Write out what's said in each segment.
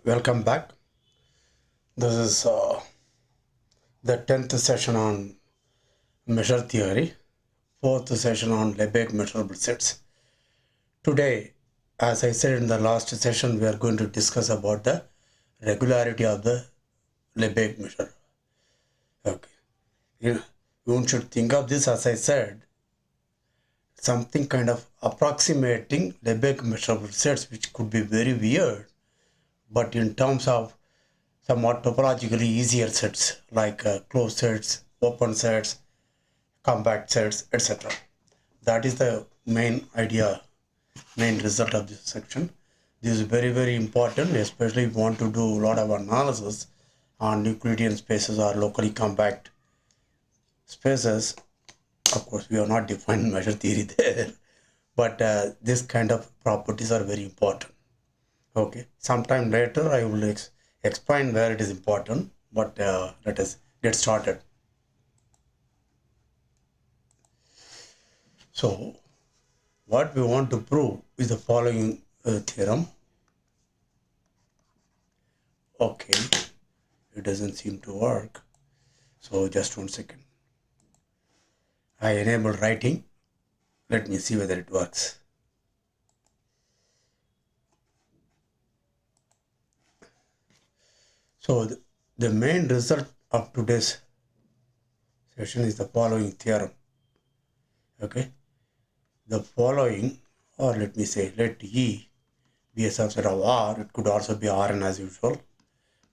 welcome back. This is the 10th session on measure theory, 4th session on Lebesgue measurable sets. Today, as I said in the last session, we are going to discuss about the regularity of the Lebesgue measure. Okay, you should think of this, as I said, something kind of approximating Lebesgue measurable sets, which could be very weird, but in terms of somewhat topologically easier sets like closed sets, open sets, compact sets, etc. That is the main idea, main result of this section. This is very important, especially if you want to do a lot of analysis on Euclidean spaces or locally compact spaces. Of course, we have not defined measure theory there, but this kind of properties are very important. Okay, sometime later I will explain where it is important, but let us get started. So, what we want to prove is the following theorem. Okay, it doesn't seem to work. So, just 1 second. I enable writing. Let me see whether it works. So, the main result of today's session is the following theorem. Okay, the following, or let me say, let E be a subset of R. It could also be Rn as usual.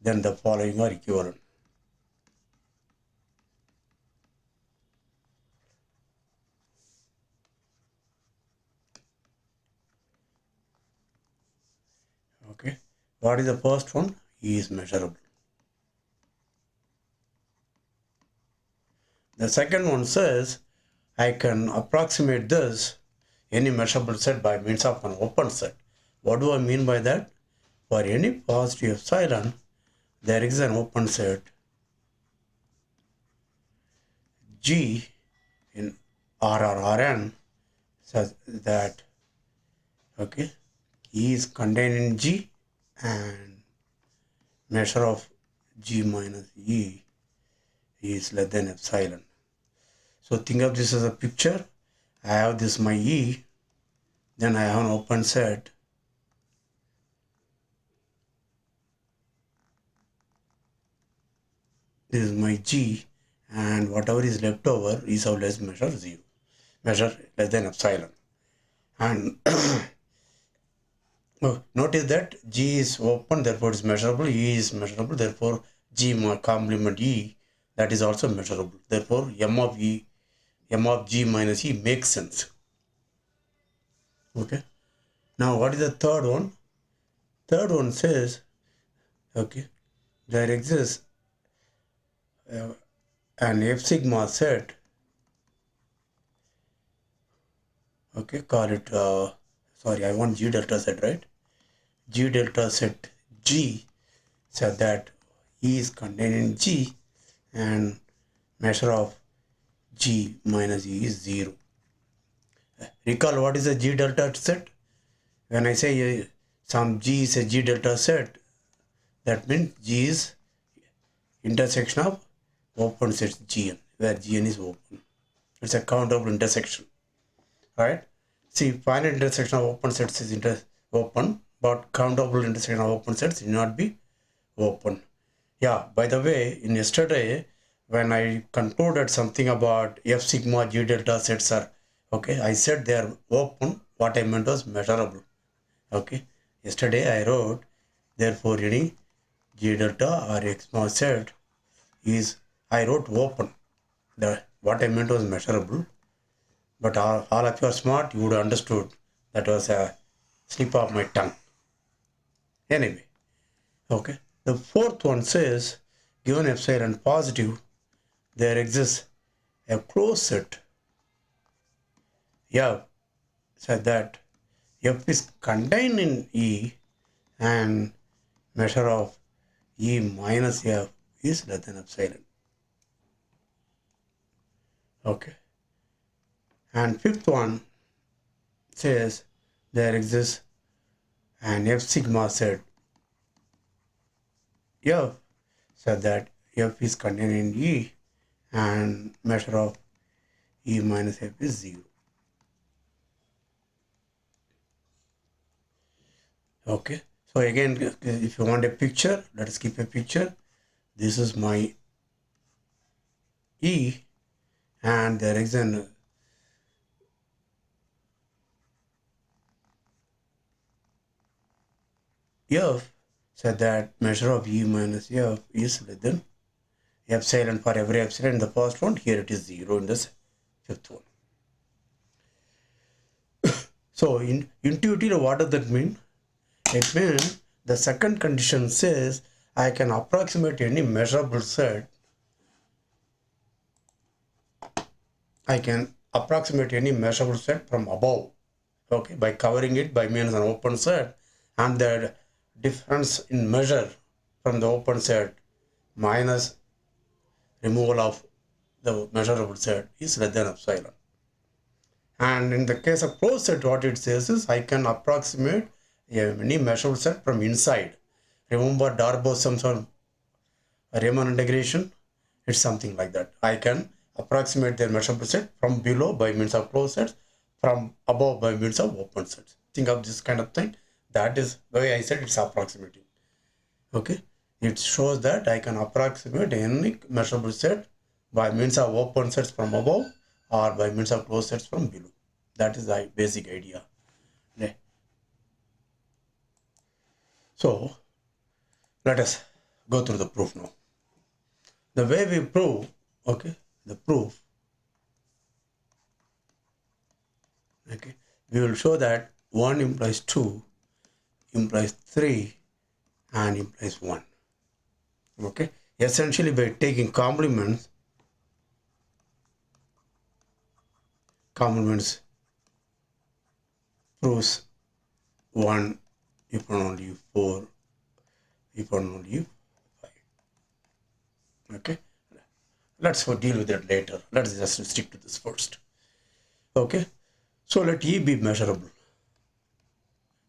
Then the following are equivalent. Okay, what is the first one? E is measurable. The second one says I can approximate this any measurable set by means of an open set. What do I mean by that? For any positive epsilon, there is an open set G in R or Rn such that okay, E is contained in G and measure of G minus E is less than epsilon. So think of this as a picture. I have this my E, then I have an open set. This is my G, and whatever is left over is how let's measure zero, measure less than epsilon. And notice that G is open, therefore it is measurable, E is measurable, therefore G complement E, that is also measurable. Therefore M of G minus E makes sense. Okay. Now what is the third one? Third one says, okay, there exists an F sigma set. Okay, call it, sorry, I want G delta set, right? G delta set G said that E is contained in G and measure of G minus E is 0. Recall what is a G delta set? When I say some G is a G delta set, that means G is intersection of open sets Gn, where Gn is open. It's a countable intersection, right? See, finite intersection of open sets is open, but countable intersection of open sets will not be open. Yeah, by the way, in yesterday, when I concluded something about F sigma G delta sets are, okay, I said they are open. What I meant was measurable. Okay, yesterday I wrote, therefore, any G delta or X sigma set is, I wrote open. What I meant was measurable. But all of you are smart, you would have understood that was a slip of my tongue. Anyway, okay. The fourth one says, given epsilon positive, there exists a closed set F such that F is contained in E and measure of E minus F is less than epsilon. Okay. And fifth one says there exists an F sigma set F, so that F is contained in E and measure of E minus F is 0. Okay, so again, if you want a picture, let us keep a picture. This is my E, and there is an F, so that measure of E minus F is less than epsilon. For every epsilon in the first one, here it is 0 in the fifth one. So intuitively, what does that mean? It means the second condition says I can approximate any measurable set. I can approximate any measurable set from above, okay, by covering it by means of an open set, and the difference in measure from the open set minus removal of the measurable set is less than epsilon. And in the case of closed set, what it says is I can approximate any measurable set from inside. Remember Darbo's sums on Riemann integration? It's something like that. I can approximate their measurable set from below by means of closed sets, from above by means of open sets. Think of this kind of thing. That is the way I said it's approximating. Okay, it shows that I can approximate any measurable set by means of open sets from above or by means of closed sets from below. That is the basic idea. Okay. So let us go through the proof now. The way we prove, okay, the proof, okay, we will show that 1 implies 2, implies 3, and implies 1. Okay, essentially by taking complements proves 1 if and only 4, if and only 5. Okay, let's deal with that later. Let's just stick to this first. Okay, so let E be measurable,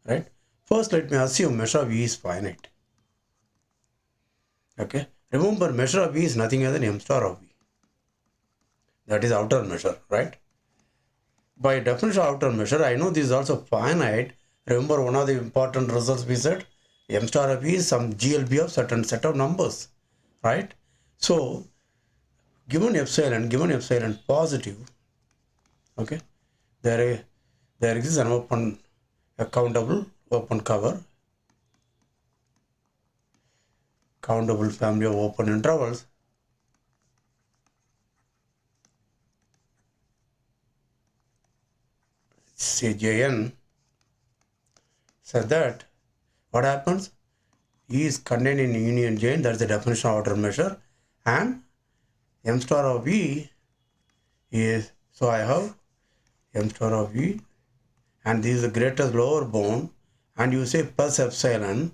right? First, let me assume measure of E is finite. Okay, remember measure of E is nothing other than m star of E. That is outer measure, right? By definition of outer measure, I know this is also finite. Remember one of the important results we said, m star of E is some GLB of certain set of numbers, right? So given epsilon positive, okay, there exists an open, a countable open cover, countable family of open intervals, say Jn, so that what happens? E is contained in union Jn, that's the definition of outer measure, and m star of E is, so I have m star of E, and this is the greatest lower bound, and you say plus epsilon,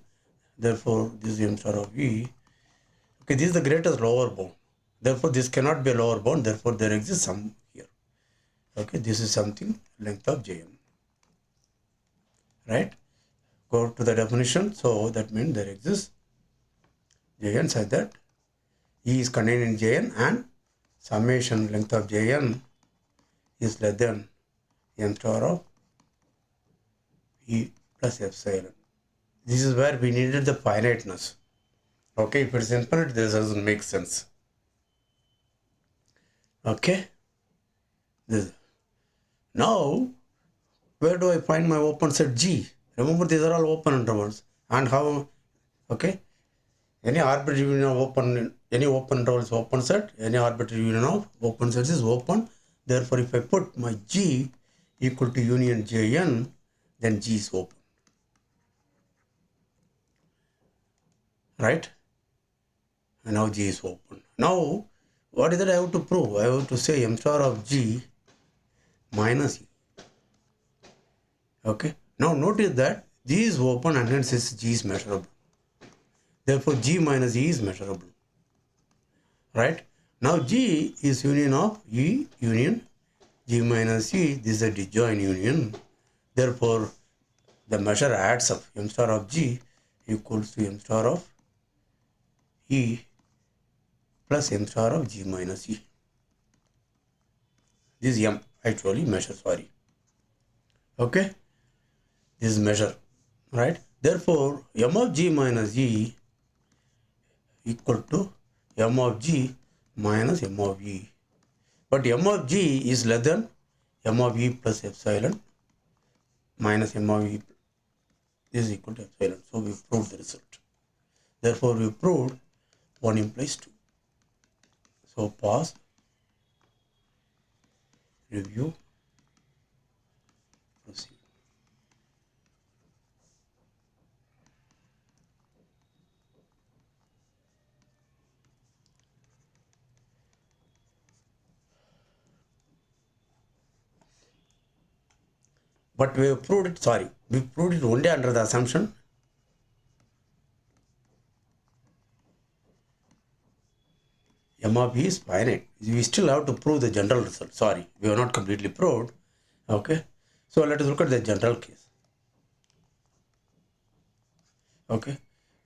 therefore this is m star of E. Okay, this is the greatest lower bound, therefore this cannot be a lower bound, therefore there exists some here. Okay, this is something length of Jn, right? Go to the definition, so that means there exists Jn such that E is contained in Jn and summation length of Jn is less than m star of E plus epsilon. This is where we needed the finiteness. Okay, if it's infinite, this doesn't make sense. Okay, now where do I find my open set G? Remember, these are all open intervals, and how? Okay, any arbitrary union of any open interval is open set. Any arbitrary union of open sets is open. Therefore, if I put my G equal to union Jn, then G is open. Right? And now G is open. Now, what is it I have to prove? I have to say m star of G minus E. Okay. Now notice that G is open and hence G is measurable. Therefore, G minus E is measurable. Right? Now G is union of E union G minus E. This is a disjoint union. Therefore, the measure adds up. M star of G equals to m star of E plus m star of G minus E. This is m actually measure, sorry. Okay, this is measure, right? Therefore, m of G minus E equal to m of G minus m of E. But m of G is less than m of E plus epsilon minus m of E is equal to epsilon. So we proved the result. Therefore, we proved 1 implies 2. So pause, review, proceed. But we have proved it, sorry, we proved it only under the assumption m of E is finite. We still have to prove the general result. Sorry, we have not completely proved. Okay, so let us look at the general case. Okay,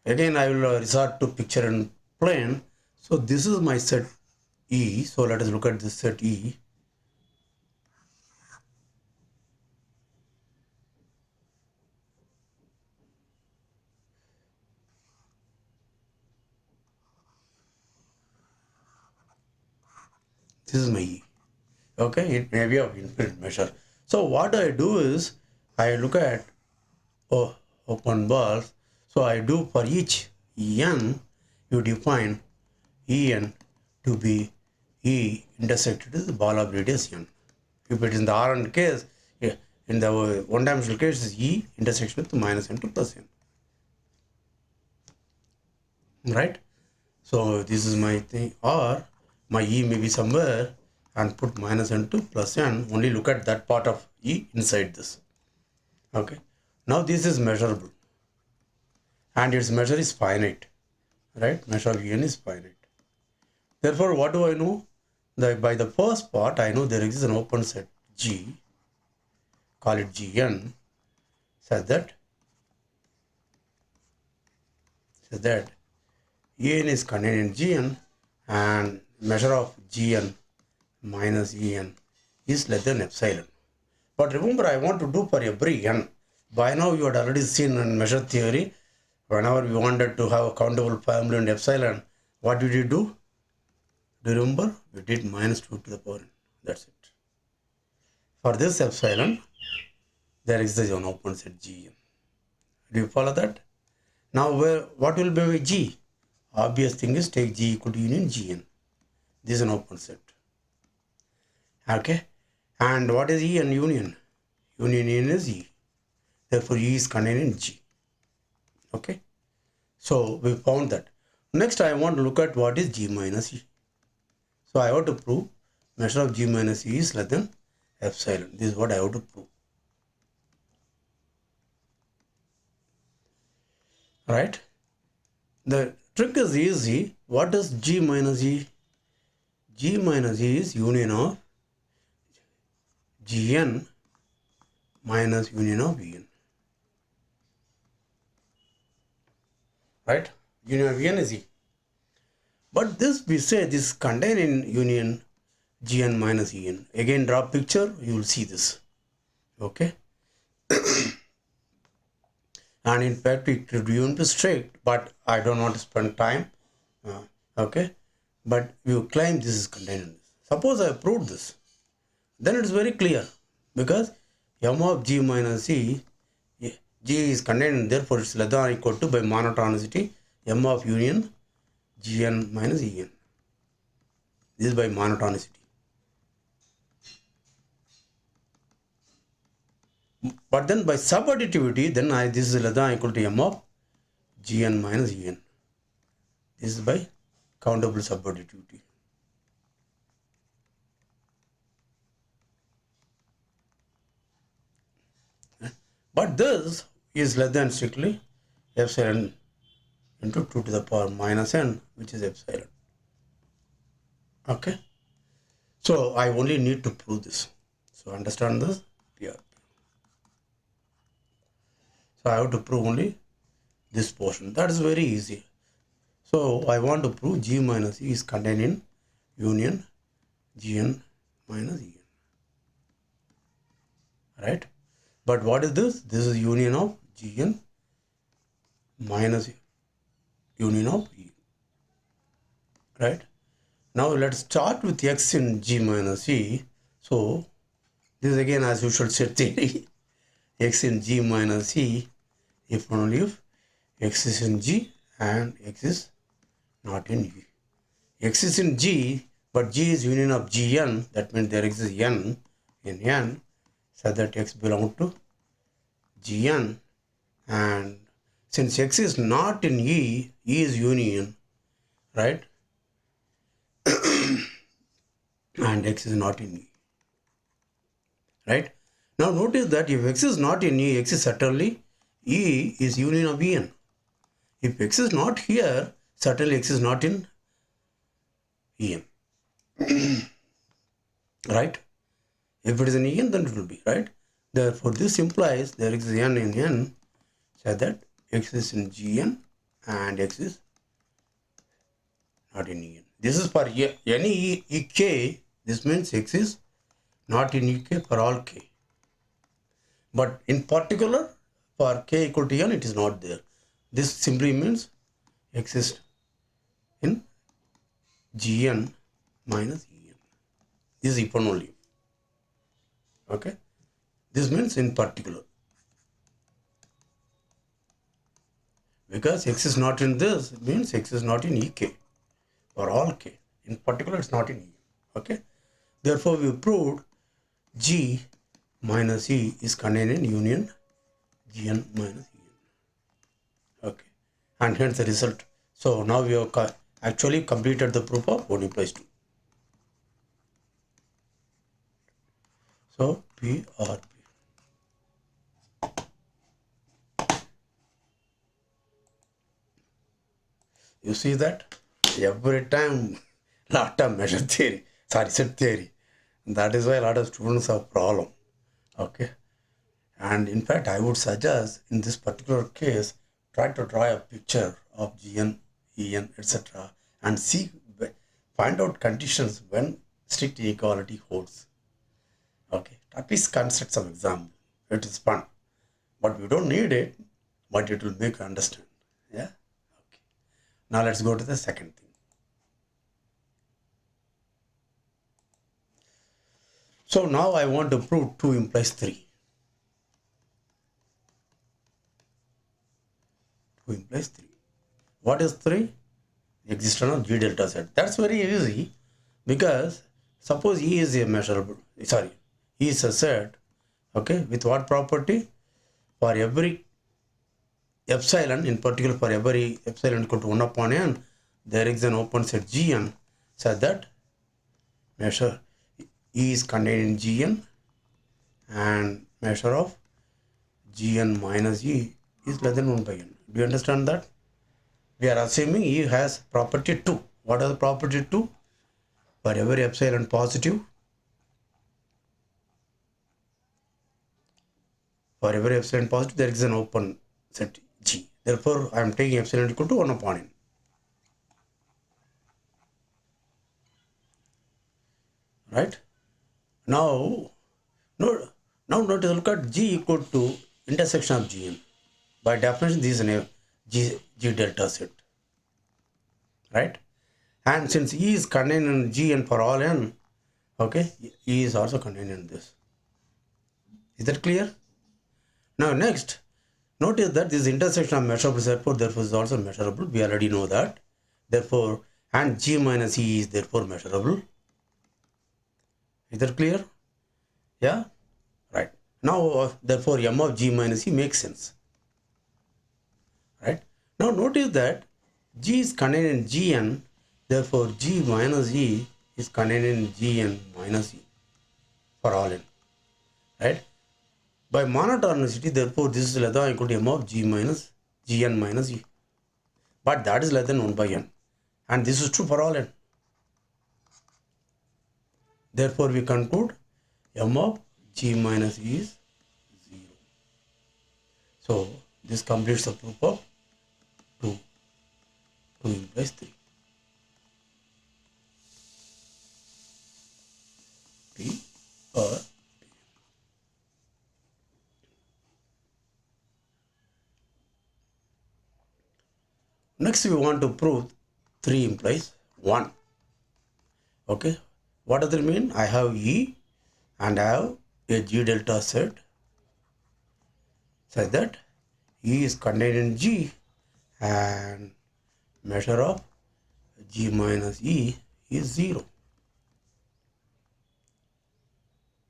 again I will resort to picture and plane. So this is my set E. So let us look at this set E. This is my E. Okay, it may be of infinite measure. So what I do is I look at open balls. So I do for each n, you define En to be E intersected with the ball of radius n. If it is in the Rn case, yeah, in the one-dimensional case, is E intersection with minus n to plus n. Right? So this is my thing, or my E may be somewhere and put minus n to plus n. Only look at that part of E inside this. Okay. Now this is measurable, and its measure is finite. Right? Measure of n is finite. Therefore, what do I know? By the first part, I know there exists an open set G, call it Gn, such that En is contained in Gn, and measure of Gn minus En is less than epsilon. But remember, I want to do for every n. By now, you had already seen in measure theory, whenever we wanted to have a countable family and epsilon, what did you do? Do you remember? We did minus 2 to the power n. That's it. For this epsilon, there exists an open set Gn. Do you follow that? Now, what will be G? Obvious thing is take G equal to union Gn. This is an open set. Okay. And what is E and union? Union N is E. Therefore, E is contained in G. Okay. So we found that. Next, I want to look at what is G minus E. So I have to prove measure of G minus E is less than epsilon. This is what I have to prove. Right? The trick is easy. What is G minus E? G minus E is union of Gn minus union of En. Right? Union of En is E. But this we say this contained in union Gn minus En. Again, draw picture, you will see this. Okay? And in fact, it would be strict, but I don't want to spend time. Okay? But you claim this is contained in this. Suppose I prove this, then it's very clear, because m of G minus E, G is contained in, therefore it's less than or equal to by monotonicity m of union Gn minus En. This is by monotonicity. But then by subadditivity, then this is less than or equal to m of Gn minus En. This is by countable subadditivity. But this is less than strictly epsilon into 2 to the power minus n, which is epsilon. Okay. So I only need to prove this. So understand this? Yeah. So I have to prove only this portion. That is very easy. So I want to prove G minus E is contained in union Gn minus En, right? But what is this? This is union of Gn minus union of E, right? Now let's start with X in G minus E. So this is again as usual set theory. X in G minus E if and only if X is in G and X is not in E. X is in G, but G is union of Gn. That means there exists N in N, so that X belongs to Gn. And since X is not in E, E is union, right? And X is not in E, right? Now notice that if X is not in E, X is certainly E is union of En. If X is not here, certainly X is not in En, right? If it is in En, then it will be, right? Therefore, this implies there is N in N, so that X is in Gn and X is not in En. This is for any Ek. This means X is not in Ek for all K. But in particular, for K equal to N, it is not there. This simply means X is in Gn minus En. This is if and only. Okay. This means in particular. Because X is not in this, it means X is not in Ek for all K. In particular, it's not in E. Okay. Therefore, we proved G minus E is contained in union Gn minus En. Okay. And hence the result. So now we have actually completed the proof of 1 implies 2. So P or P. You see that every time lot of measure theory, sorry, set theory. That is why a lot of students have problem. Okay. And in fact, I would suggest in this particular case, try to draw a picture of Gn, En, etc. and see, find out conditions when strict inequality holds. Okay. At least construct some example. It is fun. But we don't need it, but it will make you understand. Yeah. Okay. Now let's go to the second thing. So now I want to prove 2 implies 3. 2 implies 3. What is 3? Existence of G delta set. That's very easy because suppose E is a measurable, sorry, E is a set, okay, with what property? For every epsilon, in particular for every epsilon equal to 1 upon n, there is an open set Gn, so that measure E is contained in Gn and measure of Gn minus E is less than 1 by n. Do you understand that? We are assuming E has property 2. What is the property 2? For every epsilon positive, there is an open set G. Therefore, I am taking epsilon equal to 1 upon n. Right? Now notice, look at G equal to intersection of Gn. By definition, this is a G delta set. Right? And since E is contained in Gn for all n, okay, E is also contained in this. Is that clear? Now next, notice that this intersection of measurable, therefore is also measurable. We already know that. Therefore, and G minus E is therefore measurable. Is that clear? Yeah? Right. Now, therefore, M of G minus E makes sense. Right? Now, notice that G is contained in Gn. Therefore, G minus E is contained in Gn minus E for all n. Right? By monotonicity, therefore, this is less than or equal to M of G minus Gn minus E. But that is less than 1 by n. And this is true for all n. Therefore, we conclude M of G minus E is 0. So, this completes the proof of 2 implies Next we want to prove 3 implies 1. Okay, what does it mean? I have E and I have a G delta set such that E is contained in G and measure of G minus E is 0.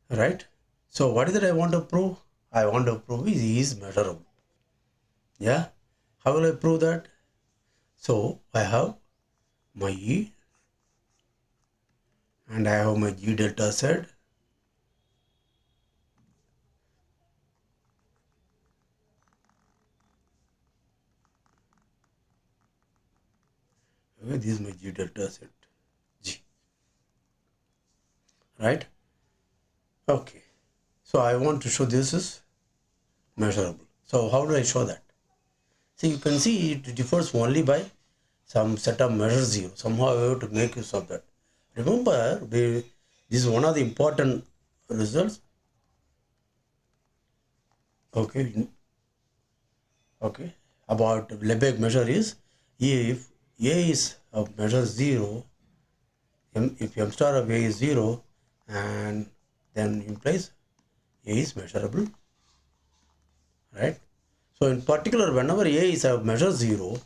Right? So what is it I want to prove? I want to prove E is measurable. Yeah? How will I prove that? So I have my E and I have my G delta set. Okay, this is my G delta set G. Right? Okay. So I want to show this is measurable. So how do I show that? So you can see it differs only by some set of measures here. Somehow I have to make use of that. Remember, this is one of the important results. Okay, okay. About Lebesgue measure is if A is of measure 0, if m star of A is 0, and then implies A is measurable, right? So in particular, whenever A is of measure 0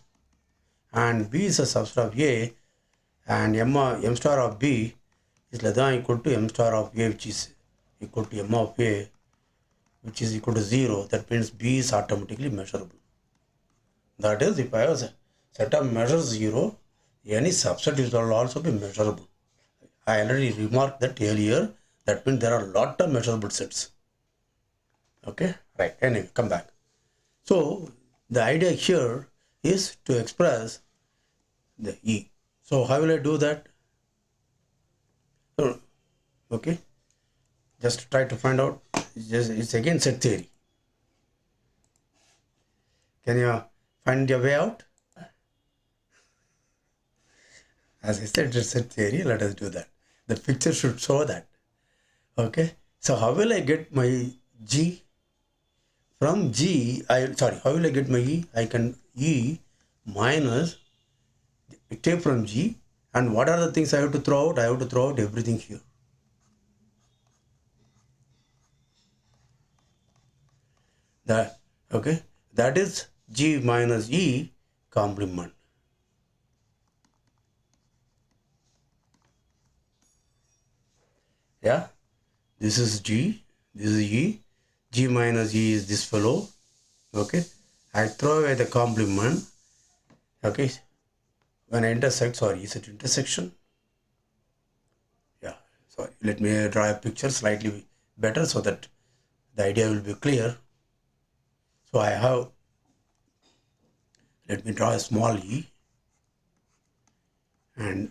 and B is a subset of A and m star of B is less than or equal to m star of A, which is equal to m of A, which is equal to 0, that means B is automatically measurable. That is, if I have a set of measures 0, any subset will also be measurable. I already remarked that earlier. That means there are a lot of measurable sets. Okay, right. Anyway, come back. So the idea here is to express the E. So how will I do that? Okay, just try to find out. It's again set theory. Can you find your way out? As I said, it's set theory. Let us do that. The picture should show that. Okay. So how will I get my G? From G, how will I get my E? I can E minus, take from G, and what are the things I have to throw out? I have to throw out everything here. That, okay, that is G minus E complement. Yeah, this is G, this is E, G minus E is this fellow. Okay, I throw away the complement. Okay, when I intersect, sorry, is it intersection? Yeah, sorry, let me draw a picture slightly better so that the idea will be clear. So I have, let me draw a small e and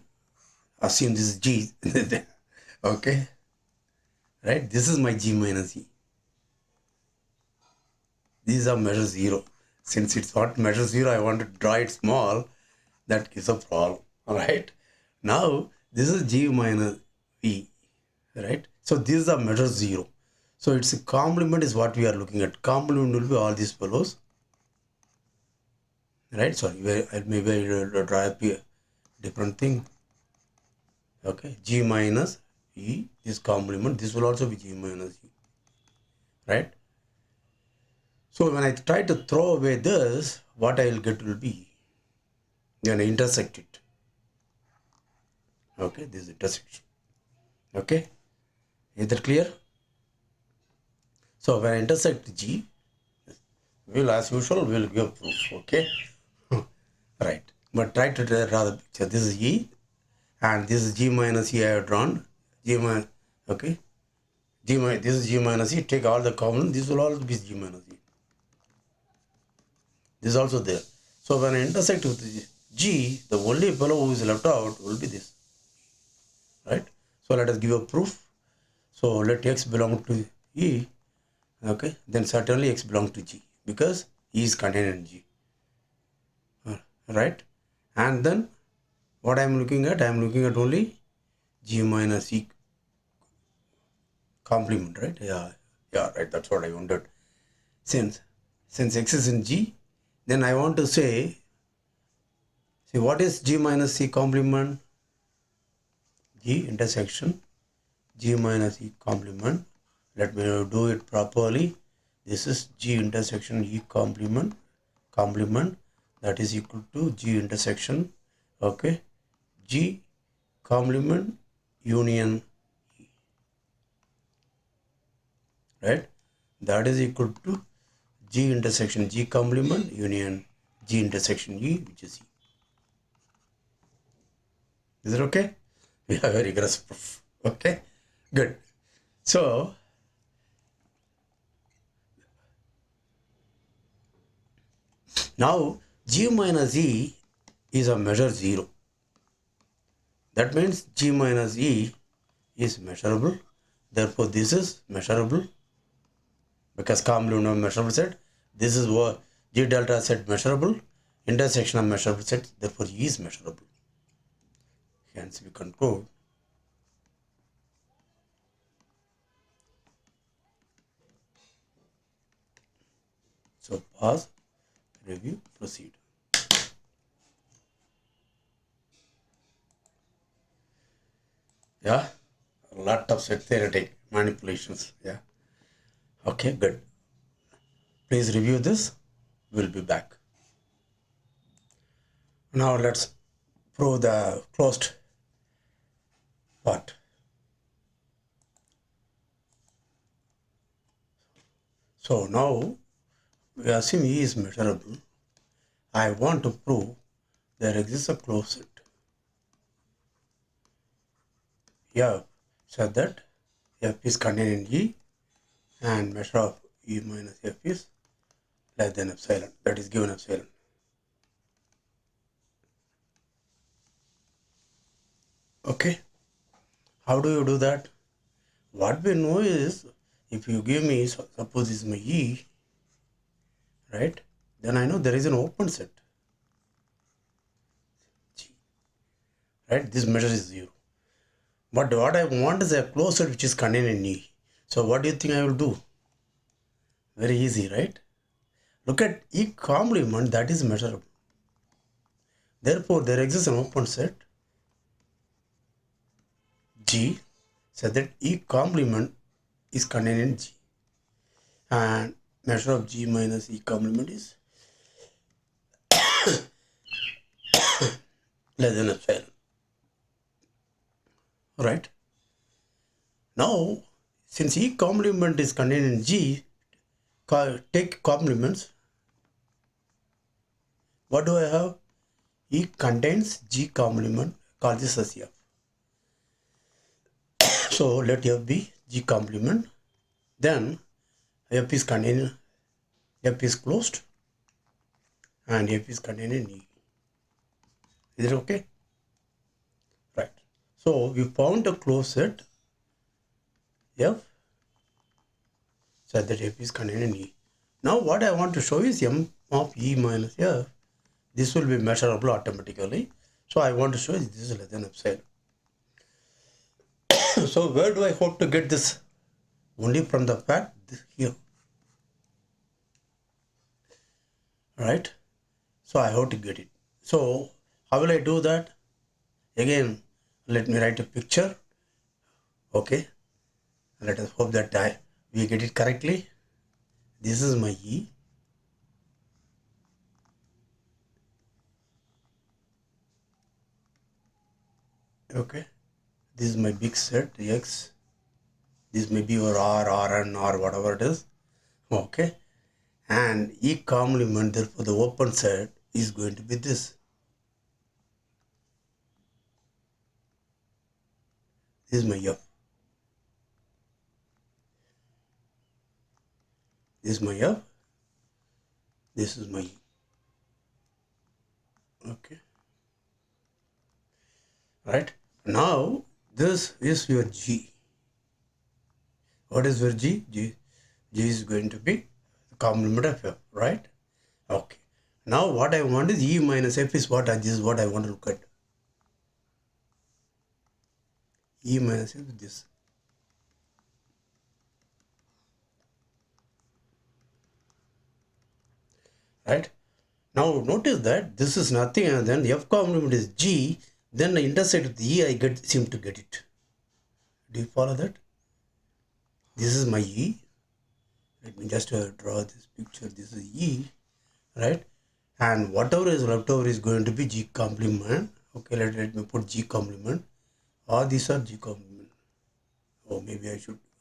assume this is G. Okay, right? This is my G minus E. These are measure 0. Since it's not measure 0, I want to draw it small. That gives a problem. All right. Now, this is G minus E. Right? So, these are measure 0. So, its a complement is what we are looking at. Complement will be all these fellows. Right? Sorry, maybe I will draw a different thing. Okay, G minus E is complement. This will also be G minus E. Right? So when I try to throw away this, what I will get will be, then I intersect it. Okay, this is intersection. Okay, is that clear? So when I intersect G, we'll, as usual, we'll give proof. Okay, right. But try to draw the picture. This is E, and this is G minus E I have drawn. G minus, okay. This is G minus E. Take all the common. This will also be G minus E. This is also there. So when I intersect with G, the only fellow who is left out will be this. Right? So let us give a proof. So let X belong to E. Okay, then certainly X belongs to G because E is contained in G. Right? And then what I am looking at? I am looking at only G minus E complement, right? Yeah, right. That's what I wanted. Since X is in G, then I want to say See, what is G minus C complement? G intersection G minus E complement. Let me do it properly. This is G intersection E complement that is equal to G intersection, okay, G complement union E, right? That is equal to G intersection G complement union G intersection E, which is E. Is it okay? We have a rigorous proof. Okay, good. So now G minus E is a measure 0. That means G minus E is measurable. Therefore, this is measurable because complement of measurable set. This is what G delta set measurable, intersection of measurable sets. Therefore, E is measurable. Hence, we conclude. So, pause, review, proceed. Yeah, a lot of set theoretic manipulations. Yeah. Okay, good. Please review this. We'll be back. Now let's prove the closed part. So now we assume E is measurable. I want to prove there exists a closed set. F said that F is contained in E and measure of E minus F is less than epsilon. That is given epsilon. Okay. How do you do that? What we know is if you give me, suppose this is my E, right? Then I know there is an open set. G, right? This measure is 0. But what I want is a closed set which is contained in E. So what do you think I will do? Very easy, right? Look at E complement, that is measurable. Therefore, there exists an open set G, so that E complement is contained in G, and measure of G minus E complement is less than epsilon. Right? Now, since E complement is contained in G, take complements. What do I have? E contains G complement, call this as F. So let F be G complement. Then F is contained, F is closed, and F is contained in E. Is it okay? Right. So we found a closed set F so that F is contained in E. Now what I want to show is M of E minus F. This will be measurable automatically. So I want to show this is less than epsilon. So where do I hope to get this? Only from the fact here. Right? So I hope to get it. So how will I do that? Again, let me write a picture. Okay. Let us hope that we get it correctly. This is my E. Okay. This is my big set X. This may be your R, Rn, or whatever it is. Okay. And E complement, therefore the open set is going to be this. This is my F. This is my F. This is my E. Okay. Right. Now this is your G. What is your G? G is going to be the complement of F, right? Okay. Now what I want is E minus F is what? This is what I want to look at. E minus F is this. Right? Now notice that this is nothing other than F complement is G, then I intersect with E, I seem to get it. Do you follow that? This is my E. Let me just draw this picture. This is E, right? And whatever is left over is going to be G complement. Okay, let me put G complement. All these are G complement. Oh, maybe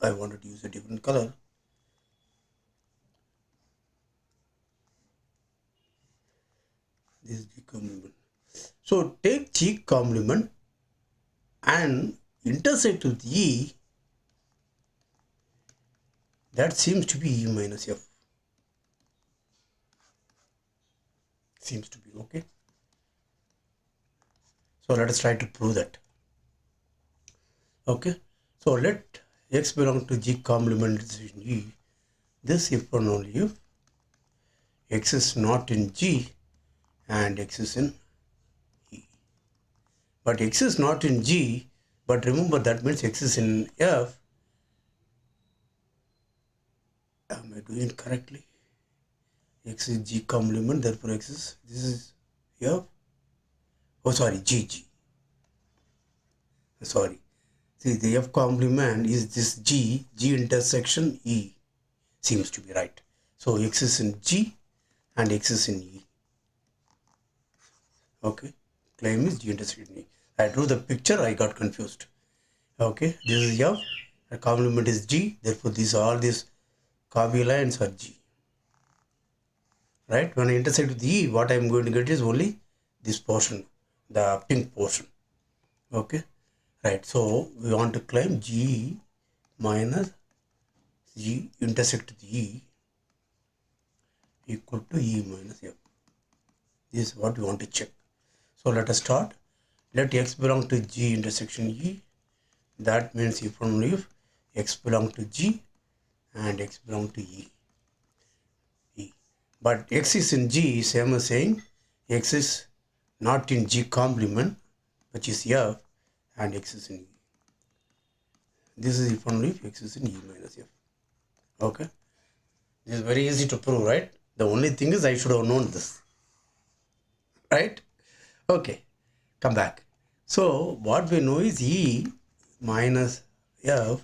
I wanted to use a different color. This is G complement. So take G complement and intersect with E. That seems to be E minus F. Seems to be okay. So let us try to prove that. Okay. So let X belong to G complement decision E. This if and only if X is not in G and X is in E. But X is not in G, but remember that means X is in F. Am I doing it correctly? X is G complement, therefore X is, this is F. Oh, sorry, G. Sorry. See, the F complement is this G intersection E. Seems to be right. So X is in G and X is in E. Okay. Claim is G intersection E. I drew the picture, I got confused. Okay. This is F. The complement is G. Therefore, all these copy lines are G. Right? When I intersect with E, what I am going to get is only this portion, the pink portion. Okay. Right. So we want to claim G minus G intersect with E equal to E minus F. This is what we want to check. So let us start. Let X belong to G intersection E. That means if only if X belong to G and X belong to E. But X is in G, same as saying X is not in G complement, which is F, and X is in E. This is if only if X is in E minus F. Okay. This is very easy to prove, right? The only thing is I should have known this. Right? Okay. Come back. So what we know is E minus F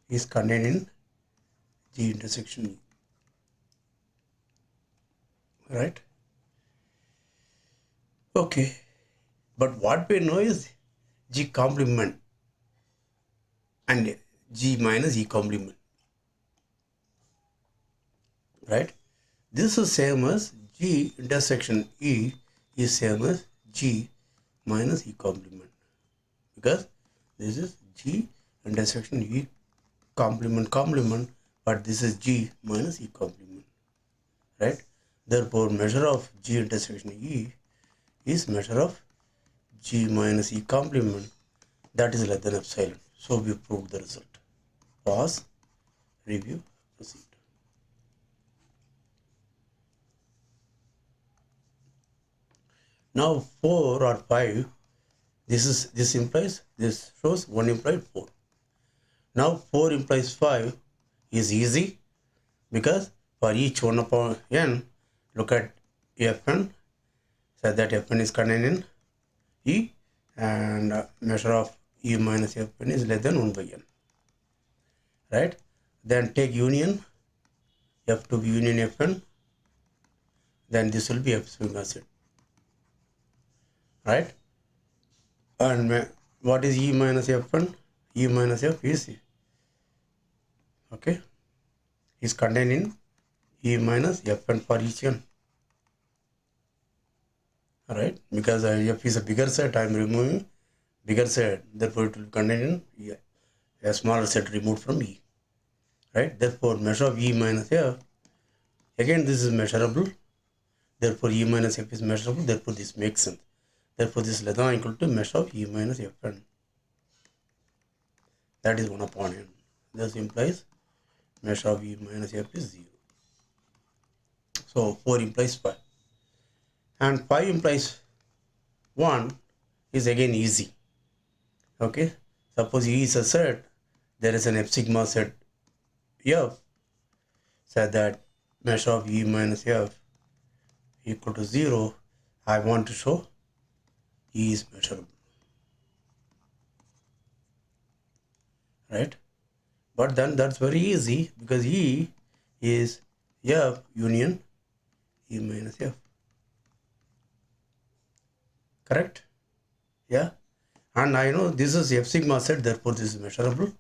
is contained in G intersection E. Right? Okay. But what we know is G complement and G minus E complement. Right? This is same as G intersection E is same as G minus E complement, because this is G intersection E complement, but this is G minus E complement, right? Therefore, measure of G intersection E is measure of G minus E complement, that is less than epsilon. So we proved the result. Pause, review, proceed. Now 4 or 5, this implies, this shows 1 implied 4. Now 4 implies 5 is easy, because for each 1 upon n, look at Fn, so that Fn is contained in E, and measure of E minus Fn is less than 1 by n. Right? Then take union, F to be union Fn, then this will be F swing acid. Right? And what is E minus Fn? E minus F is, okay, is contained in E minus Fn for each n. Right? Because F is a bigger set, I am removing bigger set, therefore it will contain in a smaller set removed from E. Right? Therefore, measure of E minus F, again this is measurable, therefore E minus F is measurable, therefore this makes sense. Therefore, this is less than or equal to measure of E minus Fn. That is 1 upon n. This implies measure of E minus F is 0. So 4 implies 5. And 5 implies 1 is again easy. Okay. Suppose E is a set, there is an F sigma set F, so that measure of E minus F equal to 0, I want to show E is measurable, right? But then that's very easy because E is F union E minus F, correct? Yeah, and I know this is F sigma set, therefore this is measurable.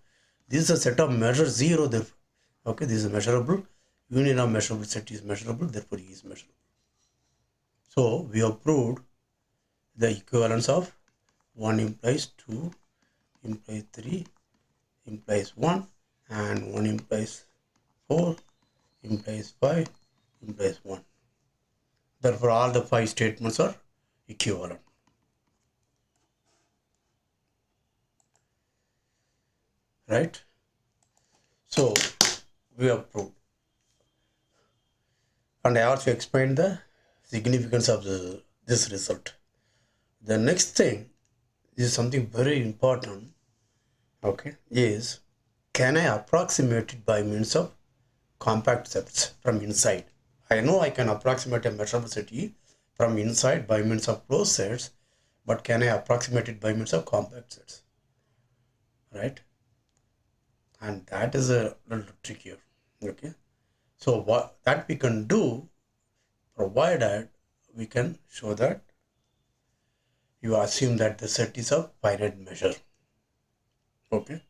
This is a set of measures 0, therefore, okay, this is measurable. Union of measurable set is measurable, therefore E is measurable. So we have proved the equivalence of 1 implies 2, implies 3, implies 1, and 1 implies 4, implies 5, implies 1. Therefore, all the 5 statements are equivalent. Right? So, we have proved. And I also explained the significance of this result. The next thing is something very important, okay, is can I approximate it by means of compact sets from inside? I know I can approximate a measurable set E from inside by means of closed sets, but can I approximate it by means of compact sets? Right? And that is a little trickier. Okay. So what that we can do, provided we can show that you assume that the set is of finite measure. Okay.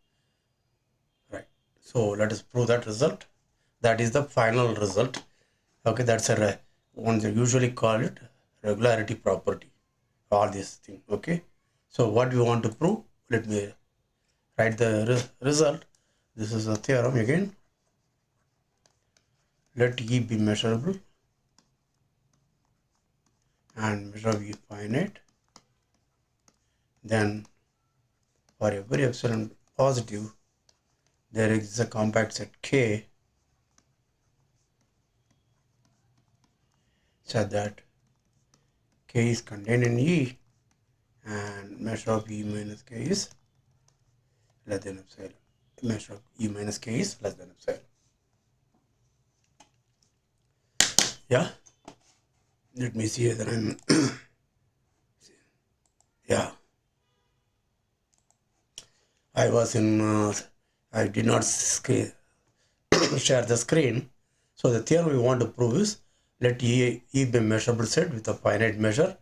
Right. So let us prove that result. That is the final result. Okay, that's a one they usually call it regularity property. All these things. Okay. So what we want to prove? Let me write the result. This is a theorem again. Let E be measurable and measure of E finite. Then for every epsilon positive, there exists a compact set K such that K is contained in E and measure of E minus K is less than epsilon. Measure of E minus K is less than epsilon. Yeah. Let me see whether I'm yeah. I was in I did not share the screen. So the theorem we want to prove is let E be a measurable set with a finite measure.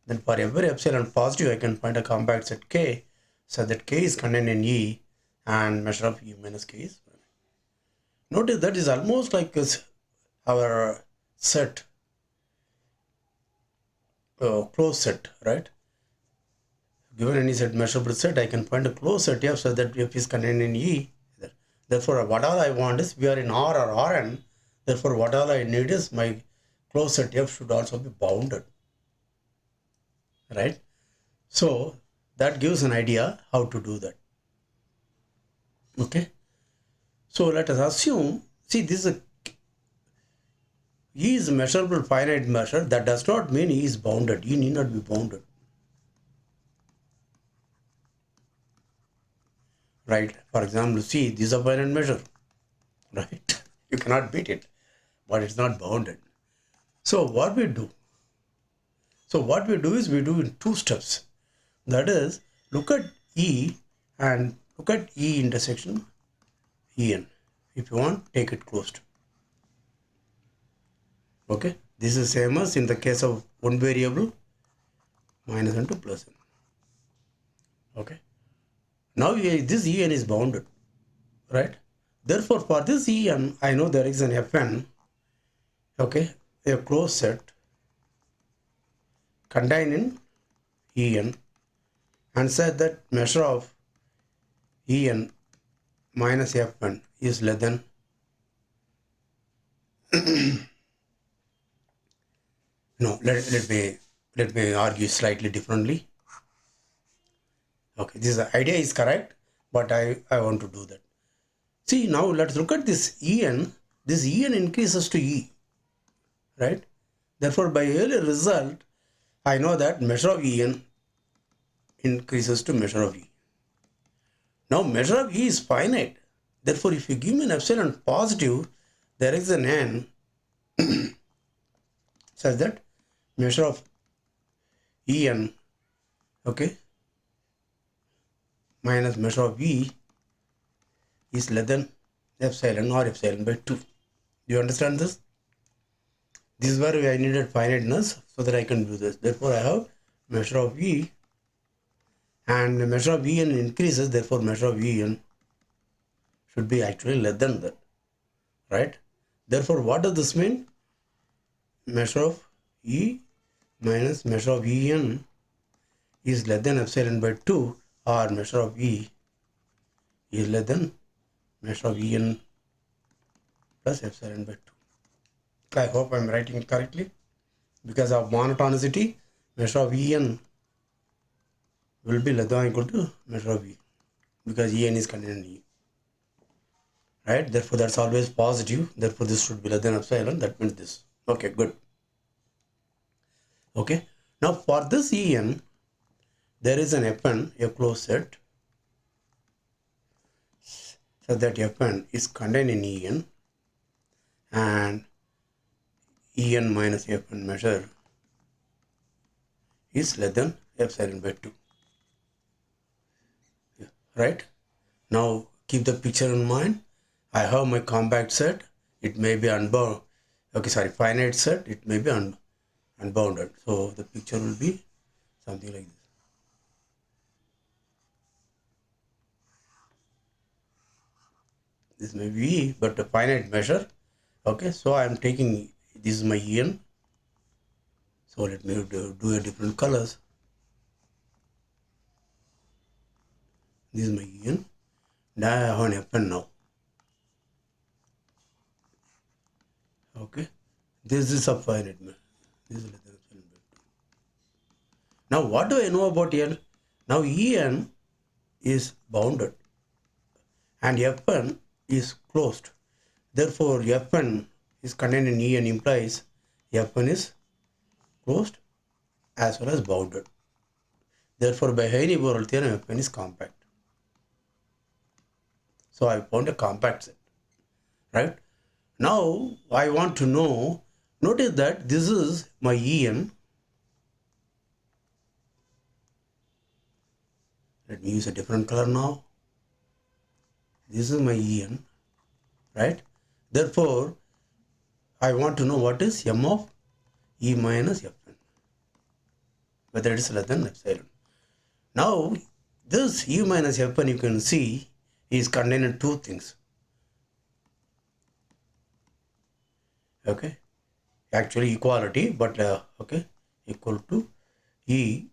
Then for every epsilon positive, I can find a compact set K so that K is contained in E and measure of E minus K is. Notice that is almost like our set, closed set, right? Given any set measurable set, I can find a closed set F so that F is contained in E. Therefore, what all I want is we are in R or Rn. Therefore, what all I need is my closed set F should also be bounded, right? So that gives an idea how to do that. Okay. So let us assume, see, this is E is a measurable finite measure. That does not mean E is bounded. E need not be bounded. Right? For example, see, this is a finite measure. Right? You cannot beat it, but it's not bounded. So what we do? So what we do is we do in 2 steps. That is, look at E and look at E intersection En. If you want, take it closed. Okay, this is same as in the case of one variable minus n to plus n. Okay, now this En is bounded, right? Therefore, for this En, I know there is an Fn, okay, a closed set contained in En, and said that measure of En minus Fn is less than no, let me argue slightly differently. Okay, this idea is correct, but I want to do that. See, now let's look at this En. This En increases to E, right? Therefore, by early result, I know that measure of En increases to measure of E. Now, measure of E is finite. Therefore, if you give me an epsilon positive, there is an N such that measure of En, okay, minus measure of V is less than epsilon or epsilon by 2. Do you understand this? This is where I needed finiteness so that I can do this. Therefore, I have measure of V, and the measure of Vn increases, therefore measure of Vn should be actually less than that, right? Therefore, what does this mean? Measure of E minus measure of En is less than epsilon by 2, or measure of E is less than measure of En plus epsilon by 2. I hope I am writing it correctly. Because of monotonicity, measure of En will be less than or equal to measure of E, because En is contained in E, right? Therefore, that's always positive. Therefore, this should be less than epsilon. That means this. Okay, good. Okay. Now, for this En, there is an Fn, a closed set, so that Fn is contained in En, and En minus Fn measure is less than epsilon by 2. Yeah, right? Now, keep the picture in mind. I have my compact set. It may be unbound. Okay, sorry, finite set. It may be unbounded. So the picture will be something like this. This may be but a finite measure. Okay, so I am taking, this is my En. So let me do a different colors. This is my En. Now I have an Fn now. Okay, this is a finite measure. This is less than epsilon by 2. Now what do I know about En? Now En is bounded and Fn is closed. Therefore, Fn is contained in En implies Fn is closed as well as bounded. Therefore, by Heine-Borel theorem, Fn is compact. So I found a compact set, right? Now I want to know, notice that this is my En. Let me use a different color now. This is my En, right? Therefore, I want to know what is M of E minus Fn, whether it is less than epsilon. Now, this E minus Fn, you can see, is contained in two things. Okay, actually equality, but okay, equal to E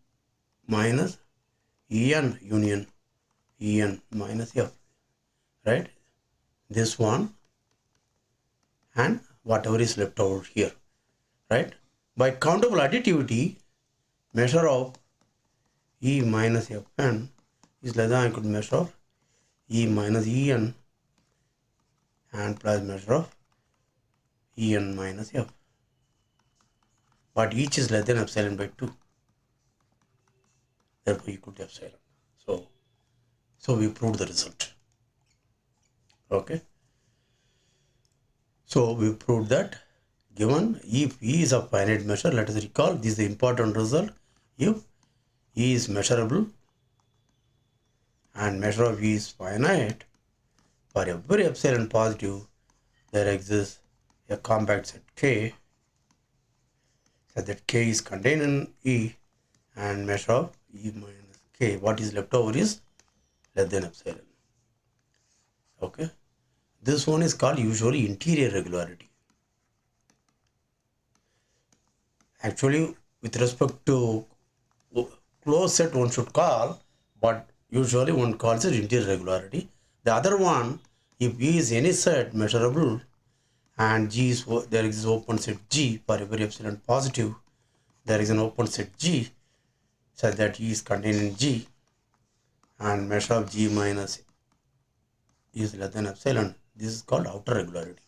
minus En union En minus F, right? This one and whatever is left over here, right? By countable additivity, measure of E minus Fn is less than or equal to measure of E minus En and plus measure of En minus F. But each is less than epsilon by 2. Therefore, equal to epsilon. So we proved the result. Okay. So we proved that given if E is a finite measure, let us recall this is the important result. If E is measurable and measure of E is finite, for every epsilon positive, there exists a compact set K, so that K is contained in E, and measure of E minus K, what is left over is less than epsilon. Okay, this one is called usually interior regularity. Actually, with respect to closed set, one should call, but usually one calls it interior regularity. The other one, if E is any set measurable and G is, there is open set G for every epsilon positive, there is an open set G such that E is contained in G, and measure of G minus is less than epsilon. This is called outer regularity.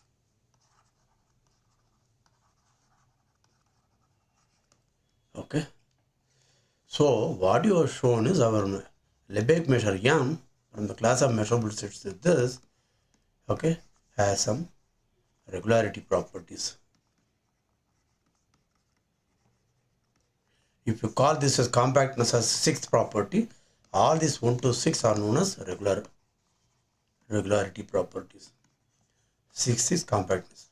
Okay. So what you have shown is our Lebesgue measure M from the class of measurable sets is this. Okay, has some regularity properties. If you call this as compactness as sixth property, all these 1 to 6 are known as regularity properties. 6 is compactness.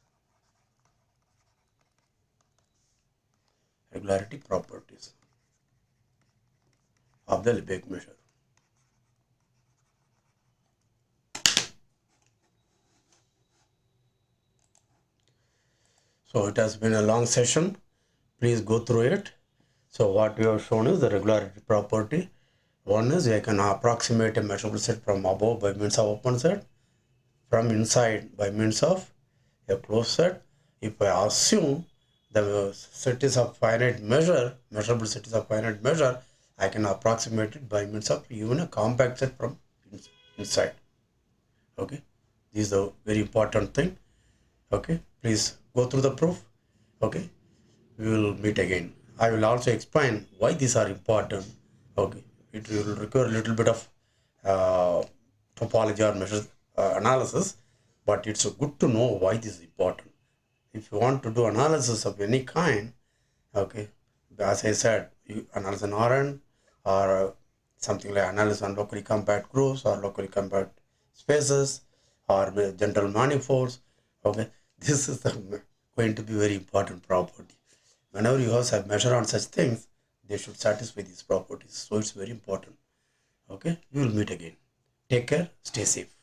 Regularity properties of the Lebesgue measure. So it has been a long session. Please go through it. So what we have shown is the regularity property. One is I can approximate a measurable set from above by means of open set, from inside by means of a closed set. If I assume the set is of finite measure, measurable set is of finite measure, I can approximate it by means of even a compact set from inside. Okay, this is a very important thing. Okay, please go through the proof. Okay, we will meet again. I will also explain why these are important. Okay, it will require a little bit of topology or measure analysis, but it's good to know why this is important. If you want to do analysis of any kind, okay, as I said, you analyze an RN or something like analysis on locally compact groups or locally compact spaces or general manifolds. Okay, this is going to be very important property. Whenever you have a measure on such things, they should satisfy these properties. So it's very important. Okay, we will meet again. Take care, stay safe.